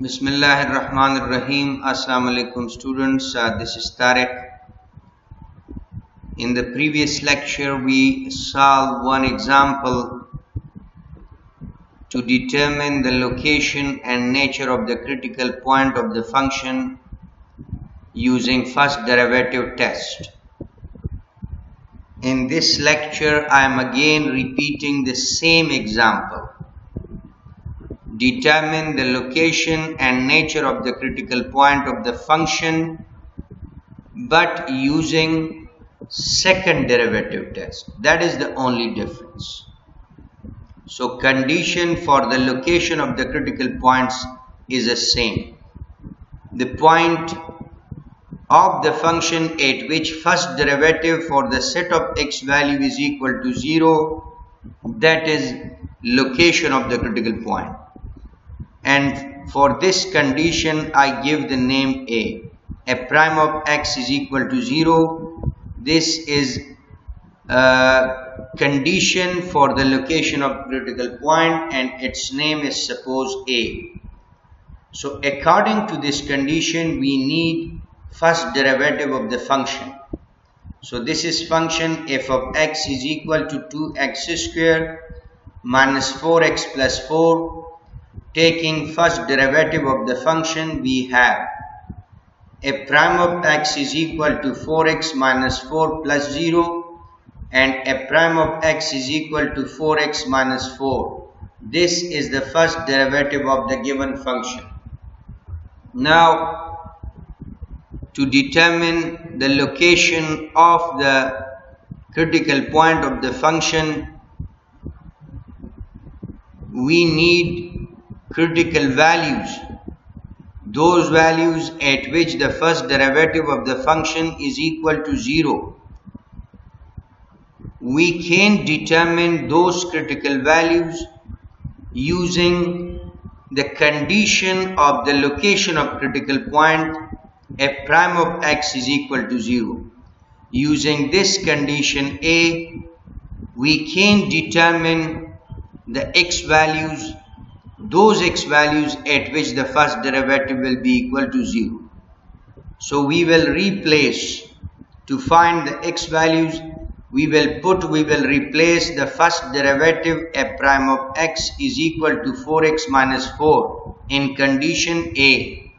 Bismillahirrahmanirrahim. Assalamu alaikum students. This is Tariq. In the previous lecture we solved one example to determine the location and nature of the critical point of the function using first derivative test. In this lecture I am again repeating the same example. Determine the location and nature of the critical point of the function but using second derivative test. That is the only difference. So condition for the location of the critical points is the same. The point of the function at which first derivative for the set of x value is equal to 0, that is location of the critical point. And for this condition I give the name A. Prime of x is equal to 0. This is a condition for the location of critical point and its name is suppose A. So according to this condition we need first derivative of the function. So this is function f of x is equal to 2x square minus 4x plus 4. Taking first derivative of the function, we have a prime of x is equal to 4x minus 4 plus 0 and a prime of x is equal to 4x minus 4. This is the first derivative of the given function. Now, to determine the location of the critical point of the function, we need critical values, those values at which the first derivative of the function is equal to 0. We can determine those critical values using the condition of the location of critical point f prime of x is equal to 0. Using this condition A, we can determine the x values, those x values at which the first derivative will be equal to 0. So we will replace, to find the x values, we will replace the first derivative f prime of x is equal to 4x minus 4 in condition A.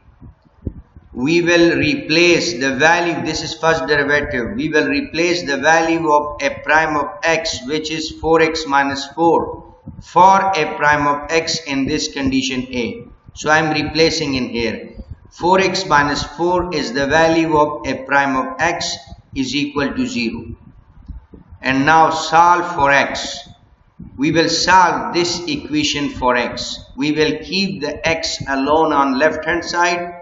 We will replace the value, this is first derivative, we will replace the value of f prime of x which is 4x minus 4 for f prime of x in this condition A. So I am replacing in here. 4x minus 4 is the value of f prime of x is equal to 0. And now solve for x. We will solve this equation for x. We will keep the x alone on left hand side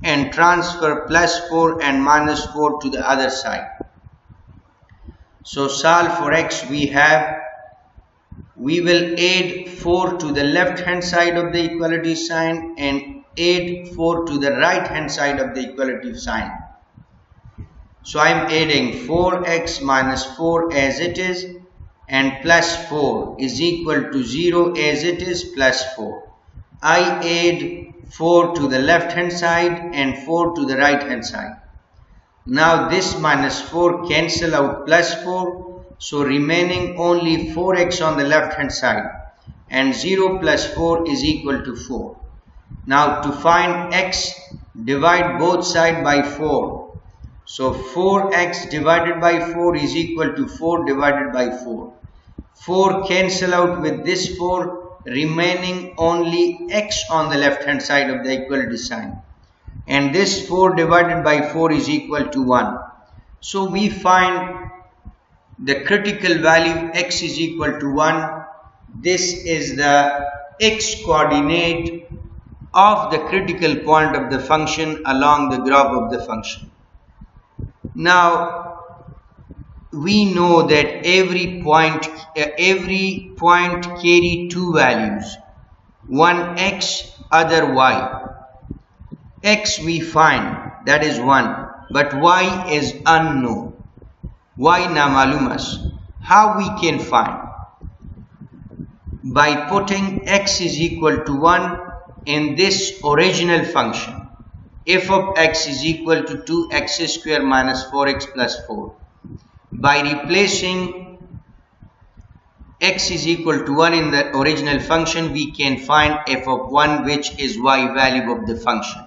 and transfer plus 4 and minus 4 to the other side. So solve for x, we will add 4 to the left hand side of the equality sign and add 4 to the right hand side of the equality sign. So I am adding 4x minus 4 as it is and plus 4 is equal to 0 as it is plus 4. I add 4 to the left hand side and 4 to the right hand side. Now this minus 4 cancel out plus 4. So remaining only 4x on the left hand side and 0 plus 4 is equal to 4. Now to find x, divide both sides by 4. So 4x divided by 4 is equal to 4 divided by 4. 4 cancel out with this 4, remaining only x on the left hand side of the equality sign. And this 4 divided by 4 is equal to 1. So we find the critical value x is equal to 1. This is the x coordinate of the critical point of the function along the graph of the function. Now we know that every point carry two values, one x, other y. X we find, that is 1, but y is unknown. Y na malumas. How we can find? By putting x is equal to 1 in this original function, f of x is equal to 2x square minus 4x plus 4. By replacing x is equal to 1 in the original function, we can find f of 1, which is y value of the function,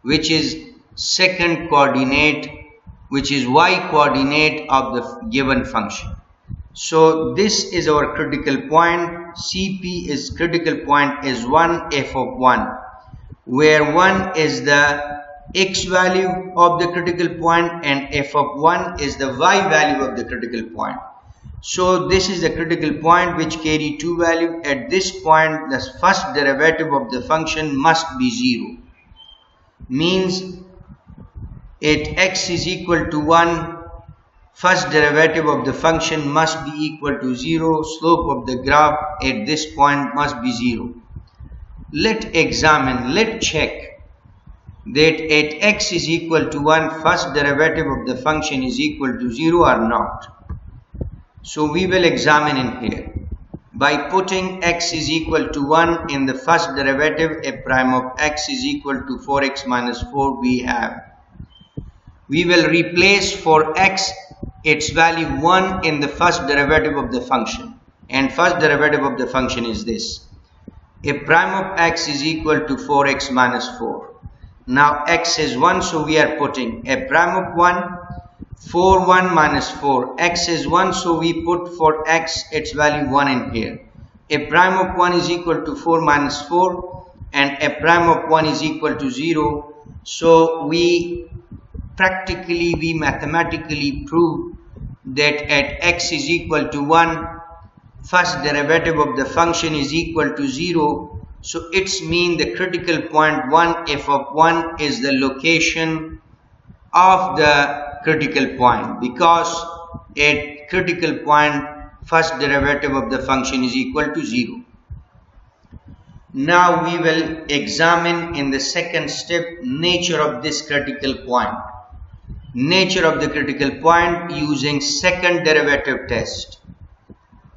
which is second coordinate, which is y coordinate of the given function. So this is our critical point. CP is critical point is 1 f of 1, where 1 is the x value of the critical point and f of 1 is the y value of the critical point. So this is the critical point which carry two values. At this point, the first derivative of the function must be 0. Means at x is equal to 1, first derivative of the function must be equal to 0. Slope of the graph at this point must be 0. Let's check that at x is equal to 1, first derivative of the function is equal to 0 or not. So we will examine in here. By putting x is equal to 1 in the first derivative, f prime of x is equal to 4x minus 4 we will replace for x its value 1 in the first derivative of the function, and first derivative of the function is this. F prime of x is equal to 4x minus 4. Now x is 1, so we are putting f prime of 1, 4 1 minus 4. X is 1, so we put for x its value 1 in here. F prime of 1 is equal to 4 minus 4 and f prime of 1 is equal to 0. So we mathematically prove that at x is equal to 1, first derivative of the function is equal to 0. So it's mean the critical point 1 f of 1 is the location of the critical point, because at critical point first derivative of the function is equal to 0. Now we will examine in the second step nature of this critical point. Nature of the critical point using second derivative test.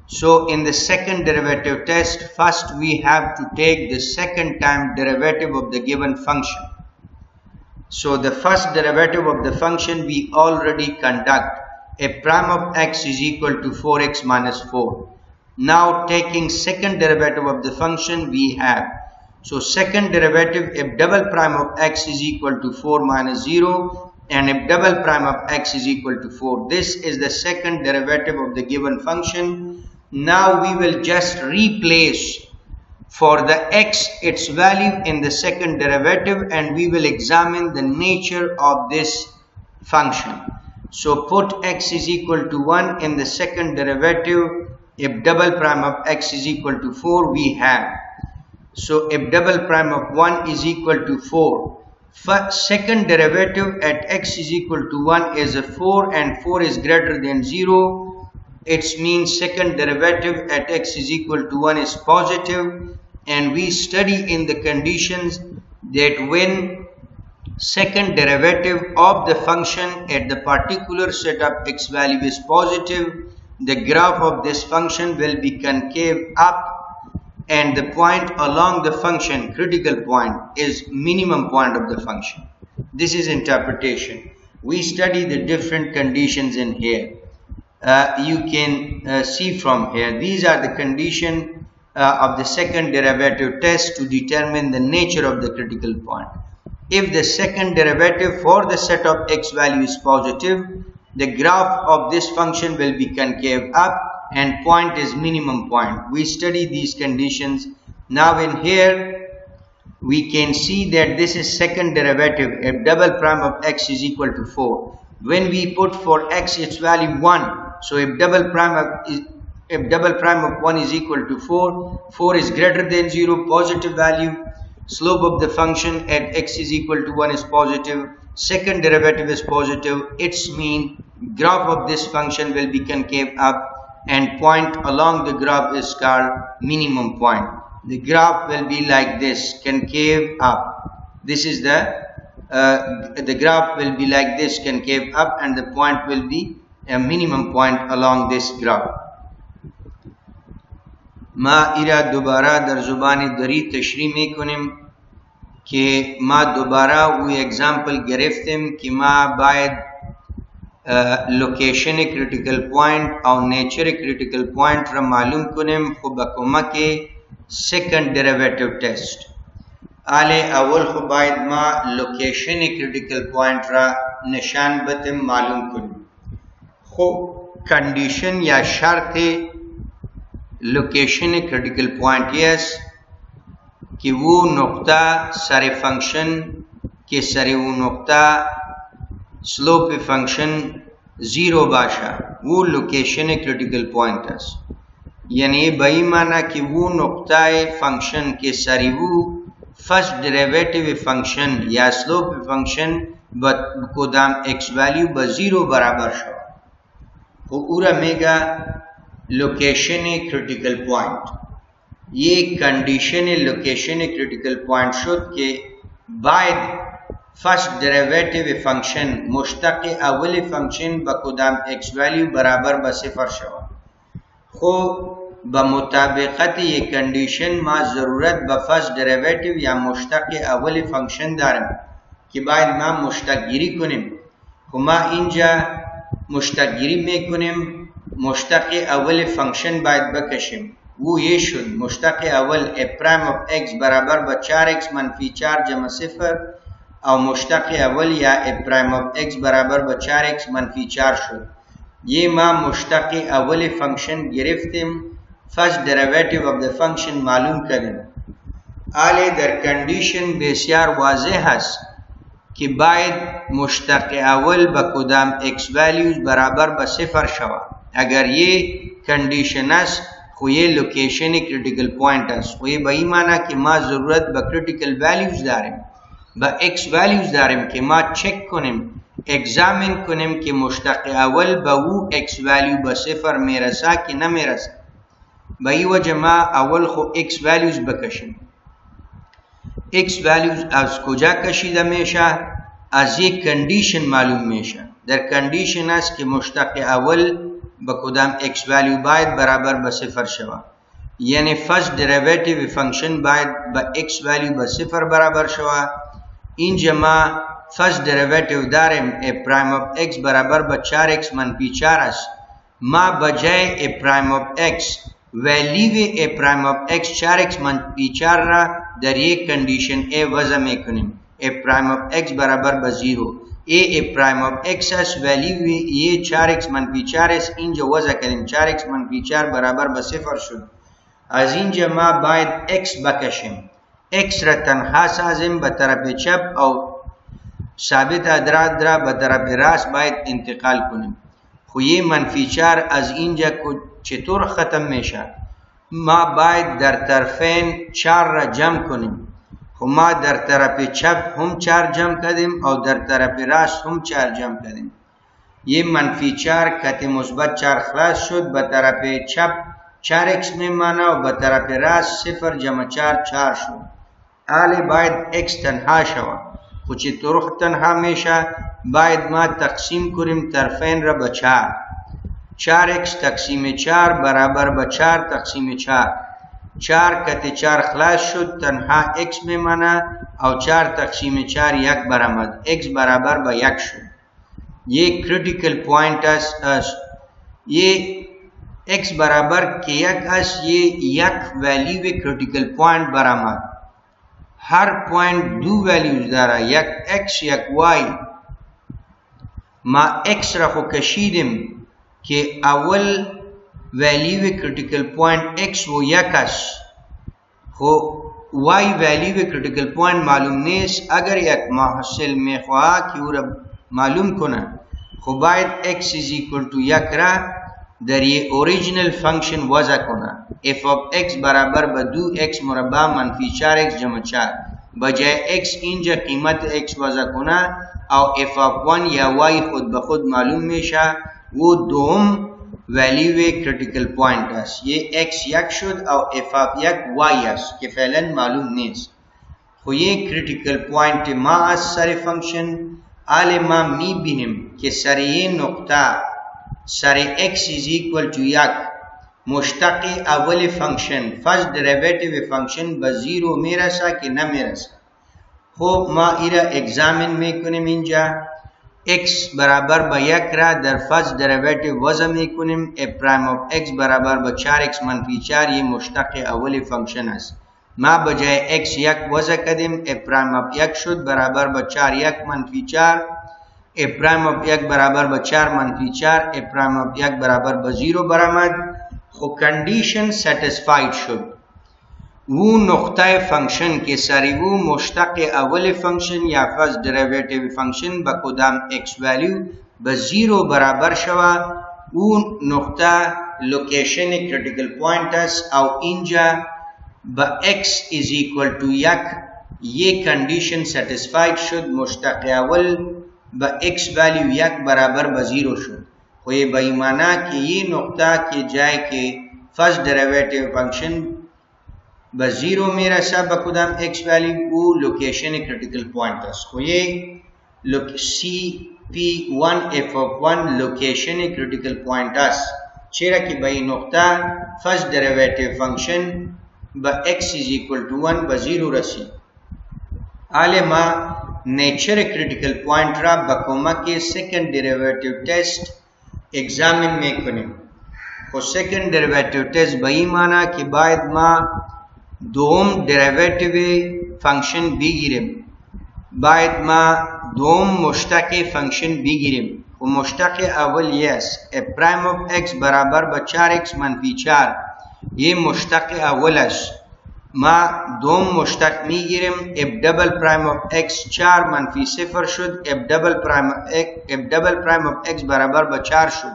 So in the second derivative test, first we have to take the second time derivative of the given function. So the first derivative of the function we already conduct. F prime of x is equal to 4x minus 4. Now taking second derivative of the function we have. So second derivative f double prime of x is equal to 4 minus 0 and f double prime of x is equal to 4. This is the second derivative of the given function. Now we will just replace for the x its value in the second derivative and we will examine the nature of this function. So put x is equal to 1 in the second derivative, f double prime of x is equal to 4 we have. So f double prime of 1 is equal to 4. Second derivative at x is equal to 1 is a 4 and 4 is greater than 0. It means second derivative at x is equal to 1 is positive, and we study in the conditions that when second derivative of the function at the particular set of x value is positive, the graph of this function will be concave up and the point along the function, critical point, is minimum point of the function. This is interpretation. We study the different conditions in here. You can see from here. These are the conditions of the second derivative test to determine the nature of the critical point. If the second derivative for the set of x value is positive, the graph of this function will be concave up and point is minimum point. We study these conditions. Now in here we can see that this is second derivative, f double prime of x is equal to 4. When we put for x its value 1, so f double prime of 1 is equal to 4. 4 is greater than 0, positive value. Slope of the function at x is equal to 1 is positive. Second derivative is positive. Its mean graph of this function will be concave up and point along the graph is called minimum point. The graph will be like this, concave up. This is the graph will be like this, concave up, and the point will be a minimum point along this graph. ما ایراد دوباره در زبان دری تشریح میکنیم که ما دوباره او example گرفتیم که ما باید location critical point O nature critical point را معلوم کنیم خو با کمک سیکنڈ ڈیریویٹو ٹیسٹ آلے اول خو باید ما لوکیشن کریٹیکل پوائنٹ را نشان بتم معلوم کنیم خو کنڈیشن یا شرط لوکیشن کریٹیکل پوائنٹ یہ کہ وہ نقطہ سر فنکشن کے سر وہ نقطہ سلوپ فنکشن زیرو باشا وہ لوکیشن کریٹیکل پوائنٹ ہے یعنی بئی معنی کہ وہ نقطہ فنکشن کے سر وہ فرسٹ ڈیریویٹو فنکشن یا سلوپ فنکشن کدام ایکس ویلیو بزیرو برابر شو وہ پورا میگا لوکیشن کریٹیکل پوائنٹ یہ کنڈیشن لوکیشن کریٹیکل پوائنٹ شد کہ باید فرسٹ ڈیریویٹو فنکشن مشتق اول فنکشن بکدام ایکس ویلیو برابر بصفر شوا خو بمطابقت یہ کنڈیشن ما ضرورت بفرسٹ ڈیریویٹو یا مشتق اول فنکشن دارم کہ باید ما مشتق گیری کنیم خو ما اینجا مشتق گیری میں کنیم مشتق اول فنکشن باید بکشیم وہ یہ شد مشتق اول ا پرائم آف ایکس برابر با 4x منفی 4 جمع صفر او مشتق اول یا ا پرائم آف ایکس برابر با 4x منفی 4 شد یہ ما مشتق اول فنکشن گرفتیم first derivative of the function معلوم کریں آلے در کنڈیشن بسیار واضح ہے کہ باید مشتق اول با کدام ایکس ویلیوز برابر با صفر شوا اگر یہ کنڈیشن ہے خو یہ لوکیشن کریٹیکل پوائنٹ ہے خو یہ بئی معنی کہ ما ضرورت با کریٹیکل ویلیوز داریم با ایکس ویلیوز داریم کہ ما چیک کنیم ایگزامن کنیم کہ مشتق اول با وہ ایکس ویلیو با صفر میرسا کہ نہ میرسا بئی وجہ ما اول خو x values بکشیم x values is کجا کشیده میشه از یک کنڈیشن معلوم میشه در کنڈیشن است که مشتق اول با کدام ایکس ویلیو باید برابر با صفر شوا یعنی فرسٹ ڈیریویٹو فنکشن باید با ایکس ویلیو با صفر برابر شوا اینجا ما first derivative داریم a prime of x برابر با 4x منفی 4 است ما بجای ا prime of x value a prime of x 4x منفی 4 را در یک کنڈیشن ا وضع میکنیم ا پرائم آف ایکس برابر با 0 ا prime of x us value یہ 4x منفی 4 است اینجا وضع کریم 4x منفی 4 برابر با صفر شد از اینجا ما باید x بکشیم x را تنها سازیم به طرف چپ او ثابت ادرات را به طرف راست باید انتقال کنیم خو یہ منفی 4 از اینجا چطور ختم میشه ما باید در طرفین 4 را جمع کنیم خو ما در طرف چپ هم 4 جمع کردیم او در طرف راست هم 4 جمع کردیم یہ منفی 4 کت مثبت 4 خلاص شد به طرف چپ 4x میں مانا و به طرف راست 0 جمع 4 4 شد آلی باید x تنها شوا خو چی طرح تنها میشه باید ما تقسیم کنیم طرفین را به 4 4x تقسیم 4 برابر به 4 تقسیم 4 4 کت 4 خلاص شد تنها x میں مانا او 4 تقسیم 4 یک برآمد x برابر به 1 شد یہ کریٹیکل پوائنٹ است یہ x برابر کے یک اس یہ یک ویلیو کریٹیکل پوائنٹ برآمد ہر پوائنٹ دو ویلیوز دارا یک x یک y ما x را خو کشیدم کہ اول ویلیو کریٹیکل پوائنٹ x و یک اس خو y ویلیو کریٹیکل پوائنٹ معلوم نیست اگر یک محصل میں خواہ کی وہ معلوم کنا خو باید x is equal to یک را در یہ اوریجنل فنکشن وضع کنا f of x برابر با 2x مربع منفی 4x جمع 4 بجائے x اینجا قیمت x وضع کنا او f of 1 یا y خود بخود معلوم میشا وہ دوم ویلیو کریٹیکل پوائنٹ ہے یہ x یک شد او f of یک y ہے کہ فعلا معلوم نیست خو یہ کریٹیکل پوائنٹ ما از سر فنکشن آل ما می بینم کہ سر یہ نقطہ سر x is equal to یک مشتق اول فنکشن فرسٹ ڈیریویٹو فنکشن با 0 میرسا کہ نہ میرسا خب ما ایره اگزامین میکنیم اینجا x برابر به 1 را در فرض دریویتیو وضع میکنیم a prime of x برابر به 4x منفی 4 یہ مشتق اولی فنکشن است. ما بجای x 1 وضع کردیم a prime of 1 شد برابر به 4 1 منفی 4 a prime of 1 برابر به 4 منفی 4 a prime of 1 برابر به 0 برآمد. خب کنڈیشن سیٹسفائیڈ شد. वो नुक्ता फंक्शन के सारी वो मुश्तक अवल फंक्शन या फर्स्ट डेरिवेटिव फंक्शन बकुदाम एक्स वैल्यू ब0 बराबर शवा वो नुक्ता लोकेशन क्रिटिकल पॉइंट और इंजा ब x इज इक्वल टू यक ये कंडीशन सेटिस्फाइड शुद मुश्तक अवल ब x वैल्यू यक बराबर ब0 शुद. हो ये बेईमाना कि ये नुक्ता के जाए के फर्स्ट डेरिवेटिव फंक्शन ब0 में रसा बकुदाम x वैल्यू को लोकेशन क्रिटिकल पॉइंट को ये CP1 f(1) location critical point चेरा की भाई नुक्ता फर्स्ट डेरिवेटिव फंक्शन ब x इज इक्वल टू 1 ब0 रसी आले मा नेचर क्रिटिकल पॉइंट रा बकोमा के सेकंड डेरिवेटिव टेस्ट एग्जामिन में कुने को सेकंड डेरिवेटिव टेस्ट भाई माना कि बाद मा दोम डेरिवेटिव फंक्शन बिगिरम बाद मा दोम मुश्तक फंक्शन बिगिरम वो मुश्तक अवल यस ए प्राइम ऑफ एक्स बराबर ब 4x मनफी 4 ये मुश्तक अवल मा दोम मुश्तक मिगिरम F double prime of x 4 मनफी 0 शुद F double prime of x बराबर ब 4 शुद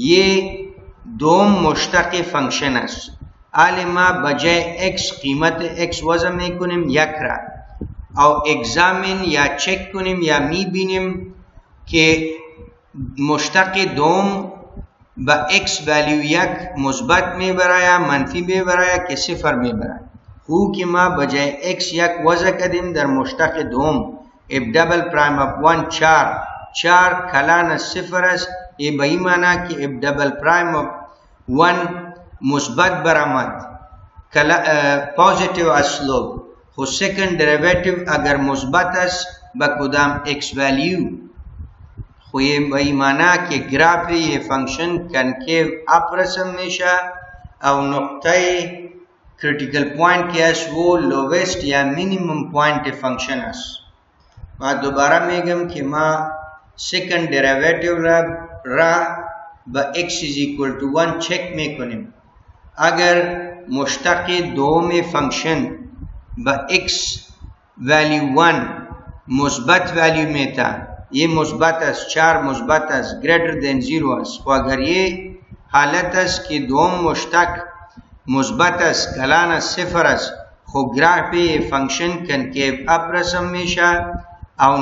ये दोम मुश्तक फंक्शन है. आलिमा बजाय x कीमत x वजह में कुनिम यकरा और एग्जामिन या चेक कुनिम या मी बिनिम के मुश्तक दोम ब x वैल्यू यक मुस्बत में बराया मनफी में बराया के सिफर में बराया हु कि मा बजाय x यक वजह कदिम दर मुश्तक दोम एफ डबल प्राइम ऑफ 1 4 खलान सिफर ये बेईमाना कि एफ डबल प्राइम ऑफ 1 मुस्बत बरामद पॉजिटिव असलोब हो सेकंड डेरिवेटिव अगर मुस्बत बकुदाम x वैल्यू हो ये बेईमाना के ग्राफ ये फंक्शन कनकेव अप्रसम मेशा और नुक्ताए क्रिटिकल पॉइंट के वो लोवेस्ट या मिनिमम पॉइंट फंक्शन मा दोबारा मेगम कि मा सेकंड डेरिवेटिव रा ब x is equal to 1 check में कुनिम अगर मुश्तक दो में फंक्शन ब x वैल्यू 1 मुस्बत वैल्यू में था ये मुस्बत 4 मुस्बत ग्रेटर देन 0 तो अगर ये हालत कि दो मुश्तक मुस्बत कलान सिफर खो ग्राफ ये फंक्शन कनकेव अप्रसम मेशा और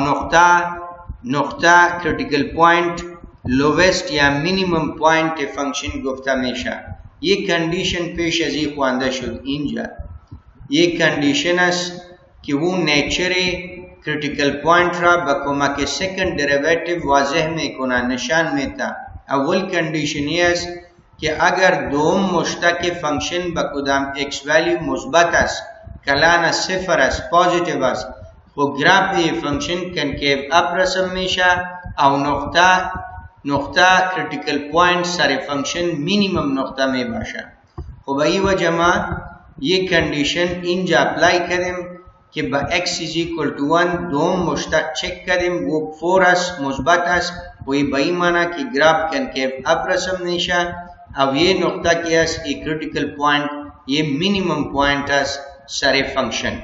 नुक्ता क्रिटिकल पॉइंट लोवेस्ट या मिनिमम पॉइंट फंक्शन गुफ्ता मेशा ये कंडीशन पेश अजी ख्वांदा शुद इंजा ये कंडीशन कि वो नेचर क्रिटिकल पॉइंट रा बकोमा के सेकंड डेरिवेटिव वाज़ेह में कोना निशान में था. अव्वल कंडीशन ये कि अगर दो मुश्तक फंक्शन बकुदाम x वैल्यू मुस्बत कलान सिफर पॉजिटिव वो ग्राफ ये फंक्शन कनकेव अप्रसम मेशा और नुक्ता क्रिटिकल पॉइंट सारे फंक्शन मिनिमम नुक्ता में बाशा हो भाई व जमा ये कंडीशन इंजा अप्लाई करें कि ब x इज इक्वल टू 1 दोम मुश्तक चेक करें वो 4 मुस्बत वही बई माना कि ग्राफ कनकेव अप्रसम निशा अब ये नुक्ता किया क्रिटिकल पॉइंट ये मिनिमम पॉइंट सारे फंक्शन